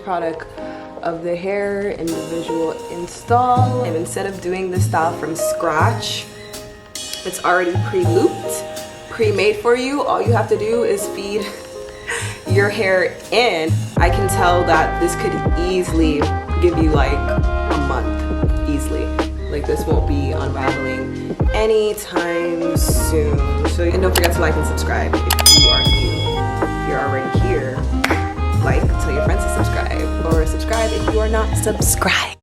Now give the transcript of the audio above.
product of the hair individual install. And instead of doing this style from scratch, it's already pre-looped, pre-made for you. All you have to do is feed your hair in. I can tell that this could easily give you like a month, easily. Like this won't be unraveling anytime soon. So, and don't forget to like and subscribe if you are new. If you're already here, like, tell your friends to subscribe, or subscribe if you are not subscribed.